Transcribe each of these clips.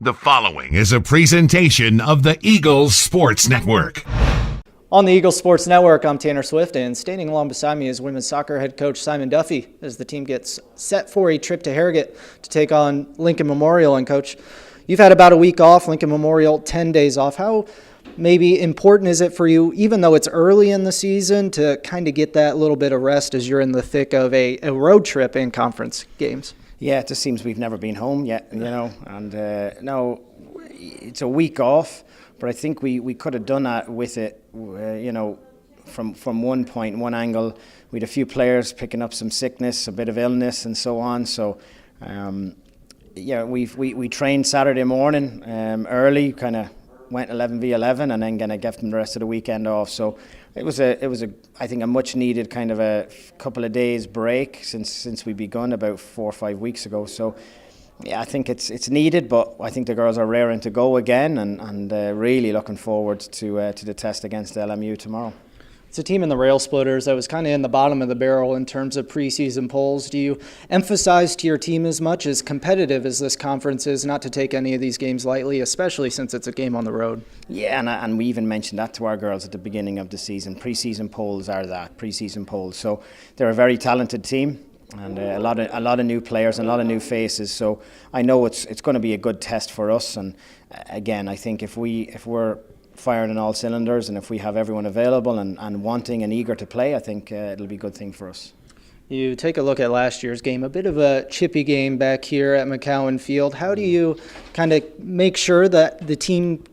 The following is a presentation of the Eagles Sports Network. On the Eagles Sports Network, I'm Tanner Swift, and standing along beside me is women's soccer head coach Simon Duffy as the team gets set for a trip to Harrogate to take on Lincoln Memorial. And Coach, you've had about a week off, Lincoln Memorial 10 days off. How maybe important is it for you, even though it's early in the season, to kind of get that little bit of rest as you're in the thick of a road trip and conference games? Yeah, it just seems we've never been home yet, and no, it's a week off, but I think we could have done that with it, from one point, one angle. We had a few players picking up some sickness, a bit of illness and so on, so we trained Saturday morning early, kind of went 11v11 and then kind of gave them the rest of the weekend off. So it was I think a much needed kind of a couple of days break since we begun about 4 or 5 weeks ago. So yeah, I think it's needed, but I think the girls are raring to go again and really looking forward to the test against LMU tomorrow. It's a team in the rail splitters that was kind of in the bottom of the barrel in terms of preseason polls. Do you emphasize to your team as much as competitive as this conference is, not to take any of these games lightly, especially since it's a game on the road? Yeah, and we even mentioned that to our girls at the beginning of the season. Preseason polls are that, preseason polls. So they're a very talented team. And a lot of new players and a lot of new faces. So I know it's going to be a good test for us. And again, I think if we're firing on all cylinders and if we have everyone available and wanting and eager to play, I think it'll be a good thing for us. You take a look at last year's game, a bit of a chippy game back here at McCowan Field. How do you kind of make sure that the team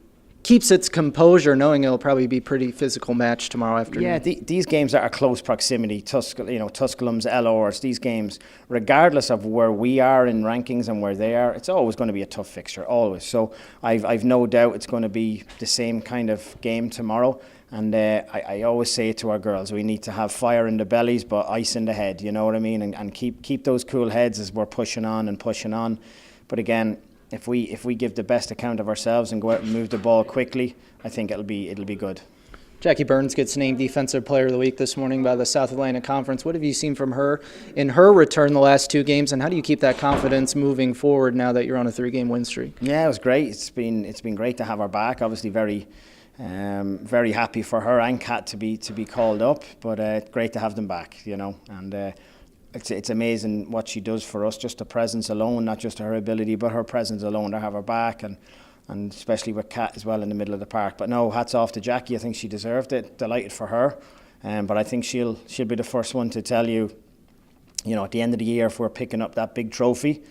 keeps its composure, knowing it'll probably be a pretty physical match tomorrow afternoon? Yeah, these games are close proximity. Tusculum's, LORs, these games, regardless of where we are in rankings and where they are, it's always going to be a tough fixture, always. So I've no doubt it's going to be the same kind of game tomorrow. And I always say to our girls, we need to have fire in the bellies but ice in the head, you know what I mean? And keep those cool heads as we're pushing on. But again, if we give the best account of ourselves and go out and move the ball quickly, I think it'll be good. Jackie Burns gets named Defensive Player of the Week this morning by the South Atlantic Conference. What have you seen from her in her return the last 2 games, and how do you keep that confidence moving forward now that you're on a 3-game win streak? Yeah, it was great. It's been great to have her back. Obviously, very happy for her and Kat to be called up, but great to have them back, and. It's amazing what she does for us, just the presence alone, not just her ability, but her presence alone to have her back, and especially with Kat as well in the middle of the park. But no, hats off to Jackie. I think she deserved it. Delighted for her, but I think she'll be the first one to tell you, at the end of the year, if we're picking up that big trophy,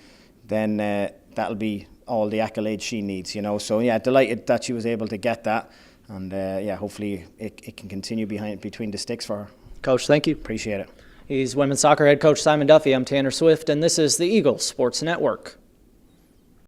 then that'll be all the accolades she needs. So yeah, delighted that she was able to get that, and hopefully it can continue between the sticks for her. Coach, thank you. Appreciate it. He's women's soccer head coach Simon Duffy. I'm Tanner Swift, and this is the Eagles Sports Network.